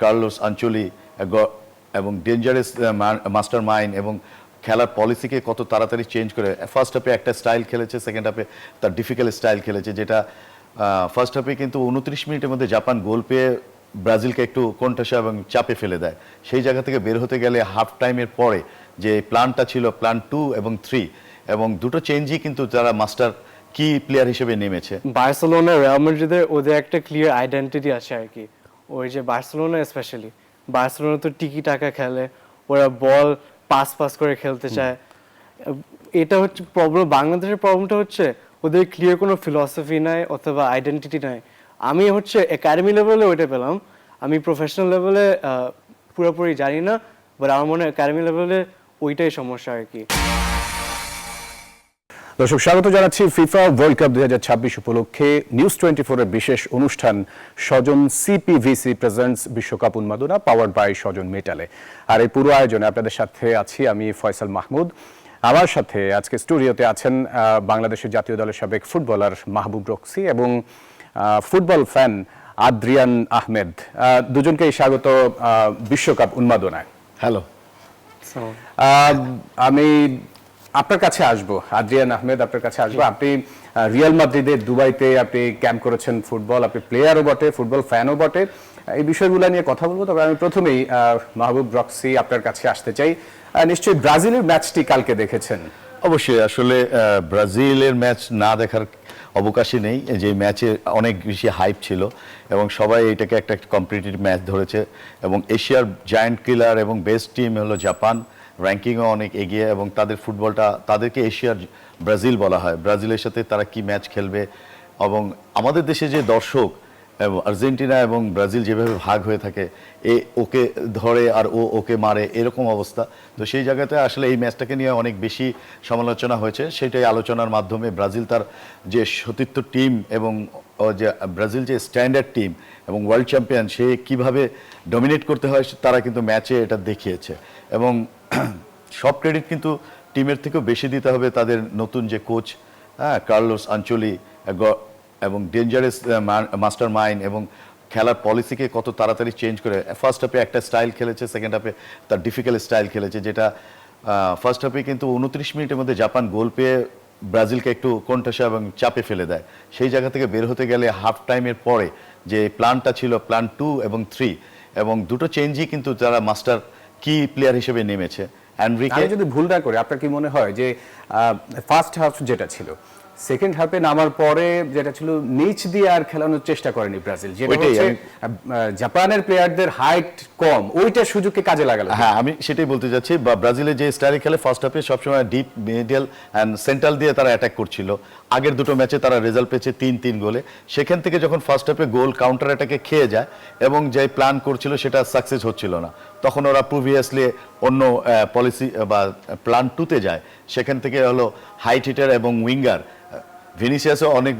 Carlos আঞ্চলি এবং dangerous master mind এবং খেলার পলিসিকে কত তাড়াতাড়ি চেঞ্জ করে ফার্স্ট হাফে একটা স্টাইল খেলেছে, সেকেন্ড হাফে তার ডিফিকাল্ট স্টাইল খেলেছে, যেটা ফার্স্ট হাফে কিন্তু 29 মিনিটের মধ্যে জাপান গোল পেয়ে ব্রাজিলকে একটু কোণঠাসা এবং চাপে ফেলে দেয়। সেই জায়গা থেকে বের হতে গেলে হাফ টাইমের পরে যে প্ল্যানটা ছিল প্ল্যান 2 এবং 3 এবং দুটো চেঞ্জই কিন্তু যারা মাস্টার কি প্লেয়ার হিসেবে নেমেছে। বার্সেলোনা রিয়াল মাদ্রিদের ওদের একটা ক্লিয়ার আইডেন্টিটি আছে আর কি। ওই যে বার্সেলোনা স্পেশালি বার্সেলোনা তো টিকি টাকা খেলে, ওরা বল পাস করে খেলতে চায়। এটা হচ্ছে প্রবলেম। বাংলাদেশের প্রবলেমটা হচ্ছে ওদের ক্লিয়ার কোনো ফিলসফি নাই অথবা আইডেন্টিটি নাই। আমি হচ্ছে একাডেমি লেভেলে ওইটা পেলাম, আমি প্রফেশনাল লেভেলে পুরোপুরি জানি না, বাট আমার মনে হয় একাডেমি লেভেলে ওইটাই সমস্যা আর কি। দর্শক স্বাগত জানাচ্ছি ফিফা ওয়ার্ল্ড কাপ 2026 উপলক্ষে নিউজ 24 এর বিশেষ অনুষ্ঠান স্বজন সিপিভিসি প্রেজেন্টস বিশ্বকাপ উন্মাদনা পাওয়ার্ড বাই স্বজন মেটালে। আর এই পুরো আয়োজনে আপনাদের সাথে আছি আমি ফয়সাল মাহমুদ। আমার সাথে আজকে স্টুডিওতে আছেন বাংলাদেশের জাতীয় দলের সাবেক ফুটবলার মাহবুব রক্সি এবং ফুটবল ফ্যান আদ্রিয়ান আহমেদ। দুজনকেই স্বাগত বিশ্বকাপ উন্মাদনায়। হ্যালো। আমি আপনার কাছে আসবো, আদ্রিয়ান আহমেদ, আপনার কাছে আসবো। আপনি রিয়াল মাদ্রিদের দুবাইতে আপনি ক্যাম্প করেছেন ফুটবল, আপনি প্লেয়ারও বটে, ফুটবল ফ্যানও বটে। এই বিষয়গুলো নিয়ে কথা বলবো, তবে আমি প্রথমেই মাহবুব রক্সি আপনার কাছে আসতে চাই। নিশ্চয়ই ব্রাজিলের ম্যাচটি কালকে দেখেছেন? অবশ্যই, আসলে ব্রাজিলের ম্যাচ না দেখার অবকাশই নেই। যে ম্যাচে অনেক বেশি হাইপ ছিল এবং সবাই এটাকে একটা কম্পিটিটিভ ম্যাচ ধরেছে এবং এশিয়ার জায়ান্ট কিলার এবং বেস্ট টিম হলো জাপান, র্যাঙ্কিংও অনেক এগিয়ে এবং তাদের ফুটবলটা, তাদেরকে এশিয়ার ব্রাজিল বলা হয়। ব্রাজিলের সাথে তারা কি ম্যাচ খেলবে এবং আমাদের দেশে যে দর্শক আর্জেন্টিনা এবং ব্রাজিল যেভাবে ভাগ হয়ে থাকে, ওকে ধরে আর ওকে মারে, এরকম অবস্থা। তো সেই জায়গাতে আসলে এই ম্যাচটাকে নিয়ে অনেক বেশি সমালোচনা হয়েছে। সেটাই আলোচনার মাধ্যমে ব্রাজিল তার যে সতীর্থ টিম এবং যে ব্রাজিল যে স্ট্যান্ডার্ড টিম এবং ওয়ার্ল্ড চ্যাম্পিয়ন, সে কিভাবে ডমিনেট করতে হয় তারা কিন্তু ম্যাচে এটা দেখিয়েছে। এবং সব ক্রেডিট কিন্তু টিমের থেকেও বেশি দিতে হবে তাদের নতুন যে কোচ, কার্লোস আঞ্চলি এবং ডেঞ্জারাস মাস্টার মাইন্ড এবং খেলার পলিসিকে কত তাড়াতাড়ি চেঞ্জ করে ফার্স্ট হাফে একটা স্টাইল খেলেছে, সেকেন্ড হাফে তার ডিফিকাল্ট স্টাইল খেলেছে, যেটা ফার্স্ট হাফে কিন্তু 29 মিনিটের মধ্যে জাপান গোল পেয়ে ব্রাজিলকে একটু কোণঠাসা এবং চাপে ফেলে দেয়। সেই জায়গা থেকে বের হতে গেলে হাফ টাইমের পরে যে প্ল্যানটা ছিল প্ল্যান 2 এবং 3 এবং দুটো চেঞ্জই কিন্তু যারা মাস্টার কি প্লেয়ার হিসেবে নেমেছে। আমি যদি ভুল না করি, আপনার কি মনে হয় যে ফার্স্ট হাফ যেটা ছিল, সেকেন্ড হাফে নামার পরে যেটা ছিল নিচ দিয়ে আর খেলানোর চেষ্টা করেনি ব্রাজিল, যেটা হচ্ছে জাপানের প্লেয়ারদের হাইট কম, ওইটা সুযোগকে কাজে লাগালো? হ্যাঁ, আমি সেটাই বলতে যাচ্ছি। বা ব্রাজিলের যে স্টাইলে খেলে ফার্স্ট হাফে সবসময় ডিপ মিডল অ্যান্ড সেন্ট্রাল দিয়ে তারা অ্যাটাক করছিল। আগের দুটো ম্যাচে তারা রেজাল্ট পেয়েছে 3-3 গোলে। সেখান থেকে যখন ফার্স্ট হাফে গোল কাউন্টার অ্যাটাকে খেয়ে যায় এবং যে প্ল্যান করছিল সেটা সাকসেস হচ্ছিল না, তখন ওরা প্রিভিয়াসলি অন্য পলিসি বা প্ল্যান 2-তে যায়। সেখান থেকে হলো হাইট হিটার এবং উইঙ্গার ভিনিসিয়াসও অনেক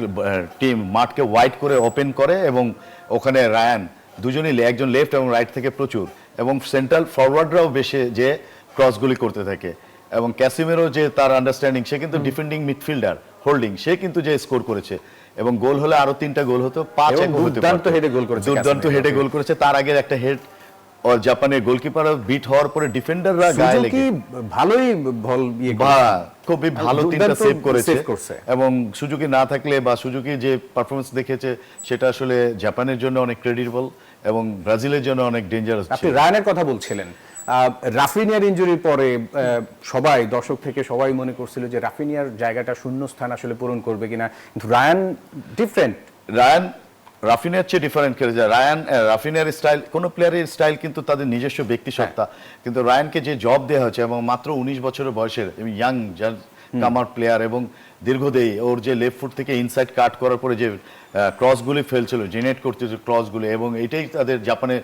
টিম মাঠকে ওয়াইড করে ওপেন করে এবং ওখানে রায়ান দুজনই, একজন লেফট এবং রাইট থেকে প্রচুর, এবং সেন্ট্রাল ফরওয়ার্ডরাও বেশি যে ক্রসগুলি করতে থাকে এবং ক্যাসিমেরো যে তার আন্ডারস্ট্যান্ডিং, সে কিন্তু ডিফেন্ডিং মিডফিল্ডার হোল্ডিং, সে কিন্তু যে স্কোর করেছে এবং গোল হলে আরো 3টা গোল হতো, 5-1 হতে পারত। দুর্দান্ত হেডে গোল করেছে। তার আগে একটা হেড জাপানের গোলকিপার বিট হওয়ার পরে ডিফেন্ডাররা গায়ে লেগে ভালোই খুবই ভালো তিনটা সেভ করেছে এবং সুজুকি না থাকলে বা সুজুকি যে পারফরমেন্স দেখেছে সেটা আসলে জাপানের জন্য অনেক ক্রেডিটেবল এবং ব্রাজিলের জন্য অনেক ডেঞ্জারাস। আপনি রায়ানের কথা বলছিলেন, রাফিনিয়ার ইনজুরির পরে সবাই দর্শক থেকে সবাই মনে করছিল যে রাফিনিয়ার জায়গাটা শূন্য স্থান আসলে পূরণ করবে কিনা, কিন্তু রায়ান ডিফারেন্ট। রাফিনিয়ার চেয়ে ডিফারেন্ট খেলেছে। রাফিনিয়ার স্টাইল, কোনো প্লেয়ারের স্টাইল কিন্তু তাদের নিজস্ব ব্যক্তি সত্তা, কিন্তু রায়ানকে যে জব দেওয়া হয়েছে এবং মাত্র 19 বছরের বয়সের ইয়াং কামার প্লেয়ার এবং দীর্ঘদেহী, ওর যে লেফট ফুট থেকে ইনসাইড কাট করার পরে যে ক্রসগুলি ফেলছিল, জেনারেট করতেছিল ক্রসগুলি, এবং এটাই তাদের জাপানের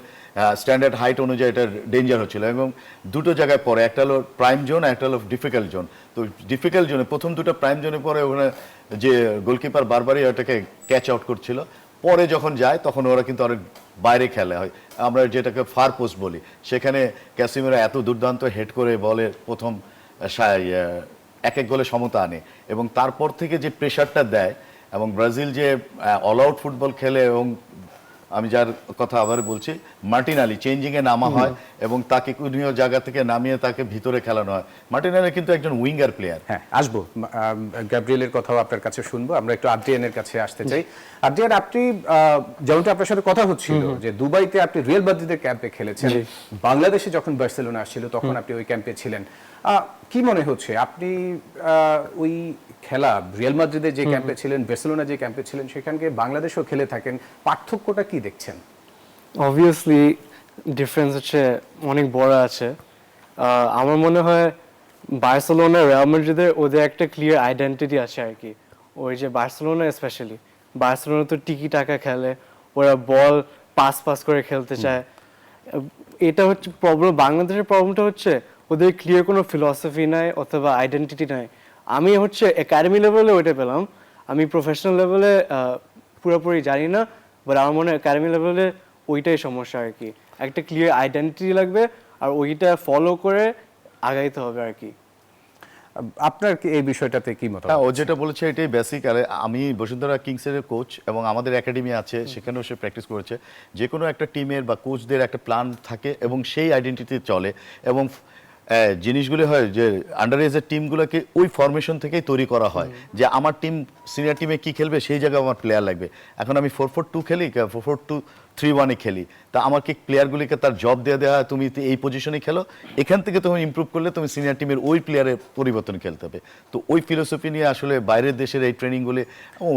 স্ট্যান্ডার্ড হাইট অনুযায়ী এটা ডেঞ্জার হচ্ছিল। এবং দুটো জায়গায় পরে, একটা হলো প্রাইম জোন, একটা হলো ডিফিকাল্ট জোন। তো ডিফিকাল্ট জোনে প্রথম দুটো প্রাইম জোনে পরে ওখানে যে গোলকিপার বারবারই ওটাকে ক্যাচ আউট করছিল, পরে যখন যায় তখন ওরা কিন্তু অনেক বাইরে খেলা হয়, আমরা যেটাকে ফার পোস্ট বলি, সেখানে ক্যাসিমেরো এত দুর্দান্ত হেড করে বলে প্রথম 1-1 গোলে সমতা আনে এবং তারপর থেকে যে প্রেশারটা দেয় এবং ব্রাজিল যে অল আউট ফুটবল খেলে এবং আমি যার কথা আবার বলছি, মার্টিনালি চেঞ্জিংয়ে নামা হয় এবং তাকে কোনো জায়গা থেকে নামিয়ে তাকে ভিতরে খেলানো হয়। মার্টিনালি কিন্তু একজন উইঙ্গার প্লেয়ার। হ্যাঁ, আসবো গ্যাব্রিয়েলের কথাও আপনার কাছে শুনবো। আমরা একটু আদ্রিয়ানের কাছে আসতে চাই। আদ্রিয়ান, আপনি যেমনটা আপনার সাথে কথা হচ্ছিল যে দুবাইতে আপনি রিয়াল মাদ্রিদের ক্যাম্পে খেলেছেন, বাংলাদেশে যখন বার্সেলোনা আসছিল তখন আপনি ওই ক্যাম্পে ছিলেন। কি মনে হচ্ছে আপনি ওই খেলা রিয়াল মাদ্রিদের যে ক্যাম্পে ছিলেন, বার্সেলোনা যে ক্যাম্পে ছিলেন, সেখানকে বাংলাদেশেও খেলে থাকেন, পার্থক্যটা কি দেখছেন? অবভিয়াসলি ডিফারেন্স হচ্ছে অনেক বড় আছে। আমার মনে হয় বার্সেলোনা রিয়াল মাদ্রিদের ওদের একটা ক্লিয়ার আইডেন্টিটি আছে আর কি। ওই যে বার্সেলোনা স্পেশালি, বার্সেলোনা তো টিকি টাকা খেলে, ওরা বল পাস করে খেলতে চায়। এটা হচ্ছে প্রবলেম। বাংলাদেশের প্রবলেমটা হচ্ছে ওদের ক্লিয়ার কোনো ফিলসফি নাই অথবা আইডেন্টিটি নাই। আমি হচ্ছে একাডেমি লেভেলে ওইটা পেলাম, আমি প্রফেশনাল লেভেলে পুরোপুরি জানি না, বাট আমার মনে হয় একাডেমি লেভেলে ওইটাই সমস্যা আর কি। একটা ক্লিয়ার আইডেন্টিটি লাগবে আর ওইটা ফলো করে আগাইতে হবে আর কি। আপনার কি এই বিষয়টাতে কি মত? হ্যাঁ, ও যেটা বলেছে এটাই বেসিক। আর আমি বসুন্ধরা কিংসের কোচ এবং আমাদের একাডেমি আছে, সেখানেও সে প্র্যাকটিস করেছে। যে কোনো একটা টিমের বা কোচদের একটা প্ল্যান থাকে এবং সেই আইডেন্টিটি চলে এবং জিনিসগুলি হয় যে আন্ডার এজের টিমগুলোকে ওই ফরমেশন থেকেই তৈরি করা হয় যে আমার টিম সিনিয়র টিমে কি খেলবে সেই জায়গায় আমার প্লেয়ার লাগবে। এখন আমি 4-4-2 খেলি, 4-4-2-3-1 খেলি, তা আমাকে প্লেয়ারগুলিকে তার জব দেওয়া হয়, তুমি এই পজিশনে খেলো, এখান থেকে তুমি ইমপ্রুভ করলে তুমি সিনিয়র টিমের ওই প্লেয়ারের পরিবর্তন খেলতে হবে। তো ওই ফিলোসফি নিয়ে আসলে বাইরের দেশের এই ট্রেনিংগুলি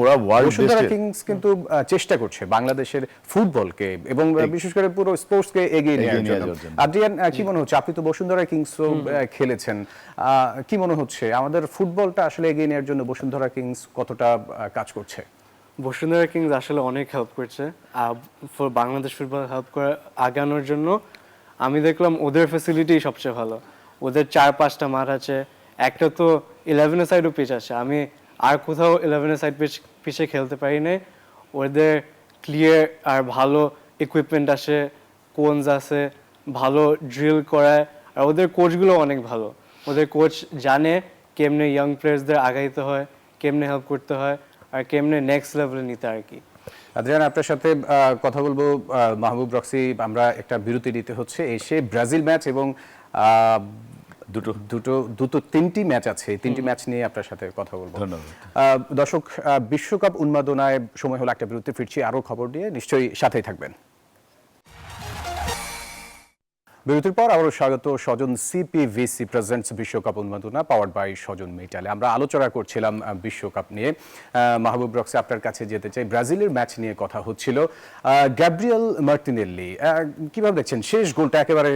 ওরা ওয়ার্ল্ড বসুন্ধরা কিংস কিন্তু চেষ্টা করছে বাংলাদেশের ফুটবলকে এবং বিশেষ করে পুরো স্পোর্টসকে এগিয়ে নেওয়ার জন্য। আদ্রিয়ান, কি মনে হচ্ছে, আপনি তো বসুন্ধরা কিংস খেলেছেন, কি মনে হচ্ছে আমাদের ফুটবলটা আসলে এগিয়ে নেওয়ার জন্য বসুন্ধরা কিংস কতটা কাজ করছে? বসুন্ধরা কিংস আসলে অনেক হেল্প করছে বাংলাদেশ ফুটবল হেল্প করে আগানোর জন্য। আমি দেখলাম ওদের ফ্যাসিলিটি সবচেয়ে ভালো। ওদের 4-5টা মাঠ আছে, একটা তো 11 সাইডও পিচ আছে। আমি আর কোথাও 11 সাইড পিচে খেলতে পারি নাই। ওদের ক্লিয়ার আর ভালো ইকুইপমেন্ট আছে, কোনস আছে, ভালো ড্রিল করায়, আর ওদের কোচগুলো অনেক ভালো। ওদের কোচ জানে কেমনে ইয়াং প্লেয়ার্সদের আগাইতে হয়, কেমনে হেল্প করতে হয় আর কেমনে নেক্সট লেভেলে নিতে আর কি। আদ্রিয়ান, আপনার সাথে কথা বলবো। মাহবুব রক্সি, আমরা একটা বিরতি দিতে হচ্ছে। এসে ব্রাজিল ম্যাচ এবং তিনটি ম্যাচ আছে, এই তিনটি ম্যাচ নিয়ে আপনার সাথে কথা বলবো। ধন্যবাদ। দর্শক, বিশ্বকাপ উন্মাদনায় সময় হলো একটা বিরতি, ফিরছি আরো খবর দিয়ে, নিশ্চয়ই সাথেই থাকবেন। বিরতির পর আবারও স্বাগত। স্বজন সিপিভিসি প্রেজেন্টস বিশ্বকাপ উন্মাদনা পাওয়ার্ড বাই স্বজন মেটালে। আমরা আলোচনা করছিলাম বিশ্বকাপ নিয়ে। মাহবুব রক্সি, আপনার কাছে যেতে চাই। ব্রাজিলের ম্যাচ নিয়ে কথা হচ্ছিল। গ্যাব্রিয়েল মার্টিনেল্লি, কিভাবে দেখছেন শেষ গোলটা একেবারে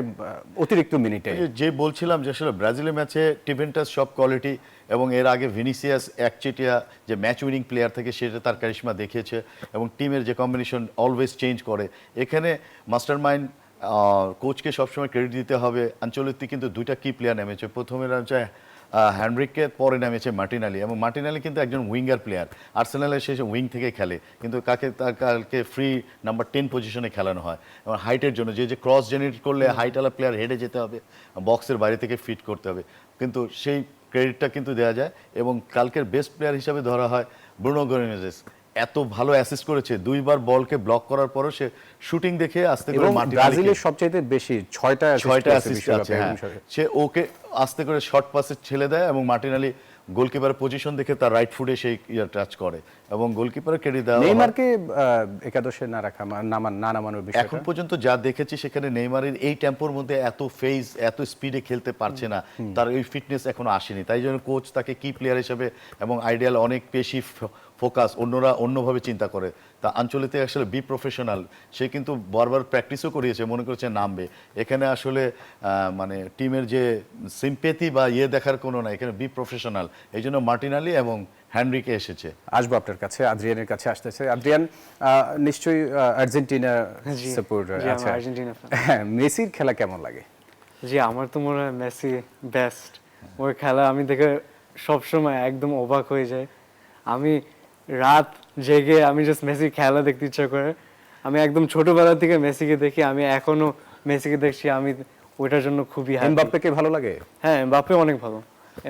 অতিরিক্ত মিনিটে? যে বলছিলাম যে আসলে ব্রাজিলের ম্যাচে টিভেন্টাস সব কোয়ালিটি এবং এর আগে ভিনিসিয়াস একচেটিয়া যে ম্যাচ উইনিং প্লেয়ার থেকে সেটা তার কারিশমা দেখিয়েছে এবং টিমের যে কম্বিনেশন অলওয়েজ চেঞ্জ করে। এখানে মাস্টার মাইন্ড কোচকে সবসময় ক্রেডিট দিতে হবে। আঞ্চলিক কিন্তু দুইটা কি প্লেয়ার নেমেছে, প্রথমে নামছে হ্যান্ড্রিককে, পরে নেমেছে মার্টিনালি। এবং মার্টিনালি কিন্তু একজন উইঙ্গার প্লেয়ার, আর্সেনালের শেষে উইং থেকে খেলে, কিন্তু কালকে ফ্রি নাম্বার 10 পজিশনে খেলানো হয়। এবং হাইটের জন্য যে ক্রস জেনারেট করলে হাইটওয়ালা প্লেয়ার হেডে যেতে হবে, বক্সের বাইরে থেকে ফিট করতে হবে, কিন্তু সেই ক্রেডিটটা কিন্তু দেওয়া যায়। এবং কালকের বেস্ট প্লেয়ার হিসাবে ধরা হয় ব্রুনো গোমেজেস। এত ভালো অ্যাসিস্ট করেছে, দুইবার বলকে ব্লক করার পরও সে শুটিং দেখে আস্তে করে ব্রাজিলের সবচেয়ে বেশি 6টা অ্যাসিস্ট আছে। সে ওকে আস্তে করে শর্ট পাসে ছেড়ে দেয় এবং মার্টিনালি গোলকিপারের পজিশন দেখে তার রাইট ফুটে সেই টাচ করে এবং গোলকিপারের ক্রেডিট দেওয়া। নেইমারকে একাদশে না রাখা, না নামানোর বিষয় এখন পর্যন্ত যা দেখেছি সেখানে নেইমারের এই টেম্পোর মধ্যে এত ফেজ, এত স্পিডে খেলতে পারছে না, তার এই ফিটনেস এখনো আসেনি। তাই জন্য কোচ তাকে কি প্লেয়ার হিসেবে এবং আইডিয়াল অনেক বেশি ফোকাস, অন্যরা অন্যভাবে চিন্তা করে। তা আঞ্চলিতে আসলে বি প্রফেশনাল, সে কিন্তু বারবার প্র্যাকটিসও করিয়েছে, মনে করেছে নামবে। এখানে আসলে মানে টিমের যে সিম্পেথি বা দেখার কোনো না, এখানে বি প্রফেশনাল, এই জন্য মার্টিনালি এবং হ্যানরিকে এসেছে। আসবো আপনার কাছে, আদ্রিয়ানের কাছে আসতেছে। আদ্রিয়ান, নিশ্চয়ই আর্জেন্টিনা সাপোর্টার আছে, হ্যাঁ, মেসির খেলা কেমন লাগে? জি, আমার তো মনে হয় মেসি বেস্ট। ওর খেলা আমি দেখে সবসময় একদম অবাক হয়ে যায়। আমি রাত জেগে আমি জাস্ট মেসির খেলা দেখতে ইচ্ছা করে। আমি একদম ছোটবেলা থেকে মেসিকে দেখি, আমি এখনো মেসিকে দেখছি, আমি ওইটার জন্য খুবই হ্যাপি। এমবাপ্পেকে ভালো লাগে? হ্যাঁ, এমবাপ্পে অনেক ভালো।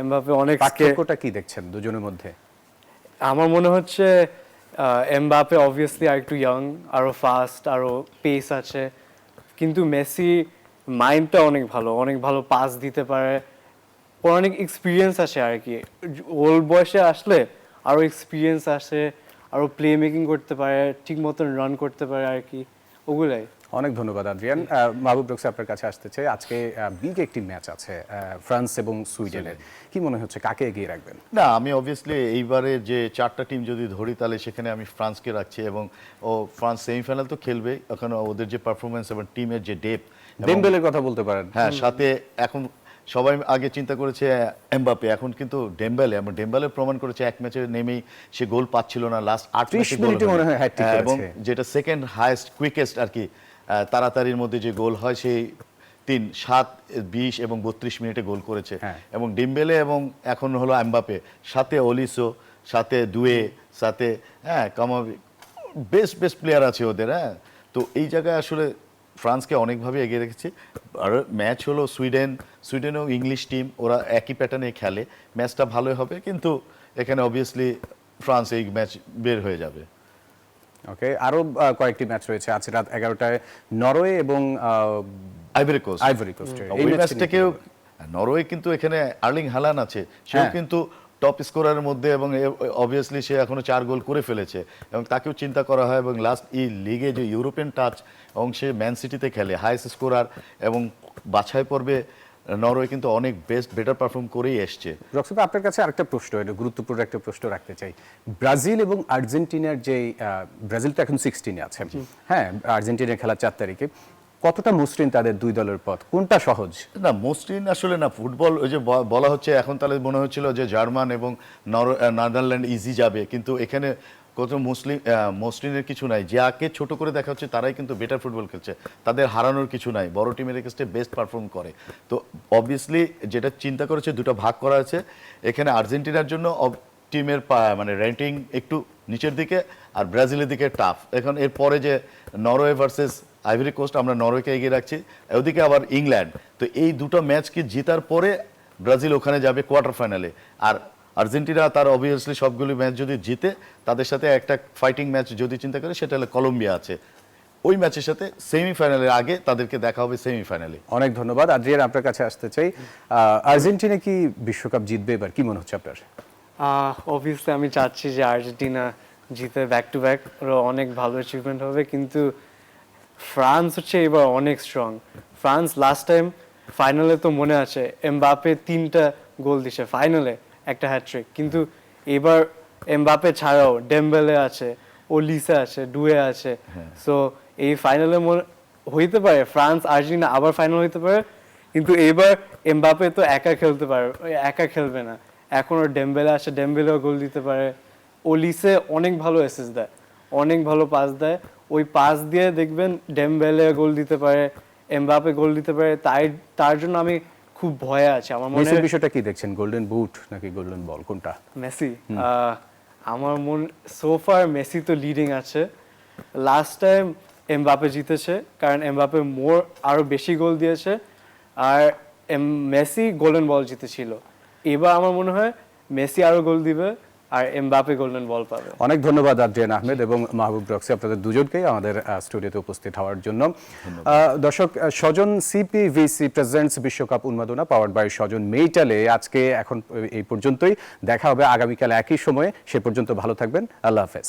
এমবাপ্পে অনেক। পার্থক্যটা কি দেখছেন দুজনের মধ্যে? আমার মনে হচ্ছে এমবাপে অবভিয়াসলি আর একটু ইয়াং, আরো ফাস্ট, আরো পেস আছে, কিন্তু মেসি মাইন্ডটা অনেক ভালো পাস দিতে পারে, ওর অনেক এক্সপিরিয়েন্স আছে আর কি। ওল্ড বয়সে আসলে আরো এক্সপিরিয়েন্স আসে, আরো প্লে মেকিং করতে পারে, ঠিক মতন রান করতে পারে আর কি, ওগুলাই। অনেক ধন্যবাদ আদ্রিয়ান। মাহবুব রক্সি আপনার কাছে আসতে চাই, আজকে বিগ একটি ম্যাচ আছে ফ্রান্স এবং সুইডেনের, কি মনে হচ্ছে কাকে এগিয়ে রাখবেন? না, আমি অবভিয়াসলি এইবারে যে 4টা টিম যদি ধরি তাহলে সেখানে আমি ফ্রান্সকে রাখছি, এবং ফ্রান্স সেমিফাইনাল তো খেলবে, ওখানে ওদের যে পারফরমেন্স এবং টিমের যে ডেপথ, ডেম্বেলের কথা বলতে পারেন। হ্যাঁ, সাথে এখন সবাই আগে চিন্তা করেছে এমবাপে, এখন কিন্তু ডেম্বেলে প্রমাণ করেছে এক ম্যাচে নেমেই সে গোল পাচ্ছিল না, লাস্ট 30 মিনিটে মনে হয় হ্যাটট্রিক করেছে। এবং যেটা সেকেন্ড হাইয়েস্ট কুইকেস্ট আর কি, তাড়াতাড়ির মধ্যে যে গোল হয় সেই 3, 7, 20 এবং 32 মিনিটে গোল করেছে। হ্যাঁ। এবং ডেম্বেলে এবং এখন হলো এমবাপে, সাথে অলিসো, সাথে দুয়ে, সাথে কামাবি, বেস্ট প্লেয়ার আছে ওদের। তো এই জায়গায় আসলে ফ্রান্সকে অনেকভাবে এগিয়ে রেখেছে। আর ম্যাচ হলো সুইডেনও ইংলিশ টিম, ওরা একই প্যাটার্নে খেলে, ম্যাচটা ভালোই হবে, কিন্তু এখানে অবভিয়াসলি ফ্রান্স এই ম্যাচ বের হয়ে যাবে। ওকে, আরো কয়েকটি ম্যাচ রয়েছে, আজ রাত 11টায় নরওয়ে এবং আইভরি কোস্ট। ওই ম্যাচটাকেও নরওয়ে কিন্তু এখানে আর্লিং হালান আছে, সেও হ্যাঁ। কিন্তু টপ স্কোরারের মধ্যে, এবং অবভিয়াসলি সে এখনো 4 গোল করে ফেলেছে, এবং তাকেও চিন্তা করা হয়। এবং লাস্ট এই লিগে যে ইউরোপিয়ান টাচ, এবং সে ম্যান সিটিতে খেলে, হাইয়েস্ট স্কোরার, এবং বাছাই পর্বে নরওয়ে কিন্তু অনেক বেটার পারফর্ম করেই এসছে। রক্সি ভাই, আপনার কাছে আরেকটা প্রশ্ন, এটা গুরুত্বপূর্ণ একটা প্রশ্ন রাখতে চাই। ব্রাজিল এবং আর্জেন্টিনার যে ব্রাজিল তো এখন 16-এ আছে, হ্যাঁ, আর্জেন্টিনার খেলা 4 তারিখে, কতটা মসৃণ তাদের দুই দলের পথ, কোনটা সহজ? না, মসৃণ আসলে না, ফুটবল ওই যে বলা হচ্ছে এখন, তাহলে মনে হচ্ছিল যে জার্মান এবং নেদারল্যান্ড ইজি যাবে, কিন্তু এখানে কত মসৃণের কিছু নাই, যাকে ছোট করে দেখা হচ্ছে তারাই কিন্তু বেটার ফুটবল খেলছে, তাদের হারানোর কিছু নাই, বড় টিমের এগেইনস্টে বেস্ট পারফর্ম করে। তো অবভিয়াসলি যেটা চিন্তা করেছে, দুটো ভাগ করা আছে এখানে, আর্জেন্টিনার জন্য টিমের মানে র্যাঙ্কিং একটু নিচের দিকে, আর ব্রাজিলের দিকে টাফ। এখন এরপরে যে নরওয়ে ভার্সেস আইভরি কোস্ট, আমরা নরওয়েকে এগিয়ে রাখছি, ওদিকে আবার ইংল্যান্ড। তো এই দুটো ম্যাচকে জেতার পরে ব্রাজিল ওখানে যাবে কোয়ার্টার ফাইনালে, আর আর্জেন্টিনা তার অবভিয়াসলি সবগুলি ম্যাচ যদি জিতে, তাদের সাথে একটা ফাইটিং ম্যাচ যদি চিন্তা করে, সেটা হলো কলম্বিয়া আছে, ওই ম্যাচের সাথে সেমিফাইনালের আগে তাদেরকে দেখা হবে সেমিফাইনালে। অনেক ধন্যবাদ। আদ্রিয়ান, আপনার কাছে আসতে চাই, আর্জেন্টিনা কি বিশ্বকাপ জিতবে এবার, কি মনে হচ্ছে আপনার? অবভিয়াসলি আমি চাচ্ছি যে আর্জেন্টিনা জিতে ব্যাক টু ব্যাক, ওরা অনেক ভালো অ্যাচিভমেন্ট হবে, কিন্তু ফ্রান্স হচ্ছে এবার অনেক স্ট্রং। ফ্রান্স লাস্ট টাইম ফাইনালে তো মনে আছে, এমবাপে 3টা গোল দিছে ফাইনালে, একটা হ্যাট্রিক, কিন্তু এবার এমবাপে ছাড়াও ডেম্বেলে আছে, ওলিসা আছে, ডুয়ে আছে, সো এই ফাইনালে হইতে পারে ফ্রান্স আর্জেন্টিনা আবার ফাইনাল হইতে পারে, কিন্তু এবার এমবাপে তো একা খেলতে পারে, একা খেলবে না, এখন ওর ডেম্বেলে আছে, ডেম্বেলেও গোল দিতে পারে, ওলিসে অনেক ভালো অ্যাসিস্ট দেয়, অনেক ভালো পাস দেয়, ওই পাস দিয়ে দেখবেন ডেম্বেলে গোল দিতে পারে, এমবাপে গোল দিতে পারে, তার জন্য আমি খুব ভয়ে আছি। আমার মনে হয় বিষয়টা কি দেখছেন, গোল্ডেন বুট নাকি গোল্ডেন বল, কোনটা? মেসি, আমার সোফার মেসি তো লিডিং আছে, লাস্ট টাইম এমবাপে জিতেছে, কারণ এমবাপে আরো বেশি গোল দিয়েছে, আর মেসি গোল্ডেন বল জিতেছিল। এবার আমার মনে হয় মেসি আরো গোল দিবে, আর এমবাপে গোল্ডেন বল পাবে। অনেক ধন্যবাদ আদ্রিয়ান আহমেদ এবং মাহবুব রক্সি, আপনাদের দুজনকেই আমাদের স্টুডিওতে উপস্থিত হওয়ার জন্য। দর্শক, স্বজন সিপিভিসি প্রেজেন্টস বিশ্বকাপ উন্মাদনা পাওয়ার্ড বাই স্বজন মেইটালে আজকে এখন এই পর্যন্তই, দেখা হবে আগামীকাল একই সময়ে, সে পর্যন্ত ভালো থাকবেন, আল্লাহ হাফেজ।